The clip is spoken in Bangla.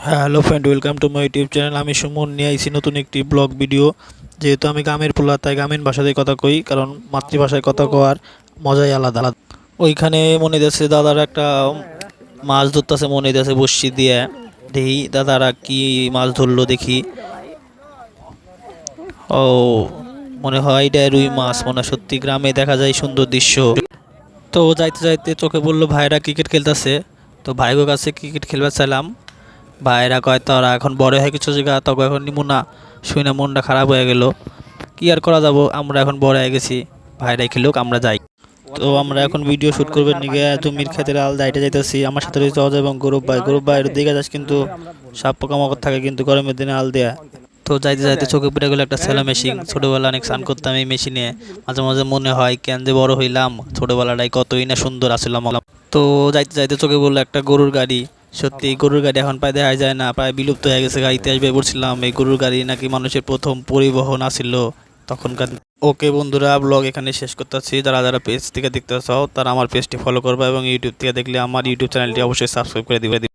Hello friend, welcome to my YouTube channel. আমি সুমন নিয়ে আইছি নতুন একটি ব্লগ ভিডিও। যেহেতু আমি গ্রামের পোলা, তাই গ্রামীণ ভাষাতেই কথা কই, কারণ মাতৃভাষায় কথা কওয়ার মজাই আলাদা আলাদা। ওইখানে মনে যাচ্ছে দাদার একটা মাছ ধরতেছে, মনে যাচ্ছে বড়শি দিয়ে। দেখি দাদারা কি মাছ ধরলো দেখি। ও, মনে হয় এটা রুই মাছ। মনে হয় সত্যি গ্রামে দেখা যায় সুন্দর দৃশ্য। তো যাইতে যাইতে চোখে পড়লো ভাইরা ক্রিকেট খেলতেছে। তো ভাইগো কাছে ক্রিকেট খেলবার চাইলাম। ভাইরা কয় তোরা এখন বড় হয়ে কিছু জায়গা, তখন এখন নিমু না। শুই না মনটা খারাপ হয়ে গেল। কি আর করা যাব, আমরা এখন বড় হয়ে গেছি। ভাইরাই খেলুক, আমরা যাই। তো আমরা এখন ভিডিও শুট করবেন নিগে জমির ক্ষেতের আল দাইটে যাইতেছি। আমার সাথে রয়েছে অজয় এবং গৌরব ভাইয়ের দিকে যাস, কিন্তু সাপ পোকামাকড় থাকে কিন্তু গরমের দিনে আল দেয়া। তো যাইতে যাইতে চোখে পড়ে গেলো একটা সেলো মেশিন। ছোটবেলা অনেক স্নান করতাম এই মেশিনে। মাঝে মাঝে মনে হয় কেন যে বড় হইলাম, ছোটবেলাটাই কতই না সুন্দর আসলাম। তো যাইতে যাইতে চোখে বললো একটা গরুর গাড়ি। সত্যি গরুর গাড়ি এখন প্রায় দেখা যায় না, প্রায় বিলুপ্ত হয়ে গেছে। ইতিহাস বই পড়ছিলাম এই গরুর গাড়ি নাকি মানুষের প্রথম পরিবহন আসিল তখনকার। ওকে বন্ধুরা, ব্লগ এখানে শেষ করতেছি। যারা যারা পেজ থেকে দেখতে চাও তারা আমার পেজটি ফলো করবে, এবং ইউটিউব থেকে দেখলে আমার ইউটিউব চ্যানেলটি অবশ্যই সাবস্ক্রাইব করে দিবে।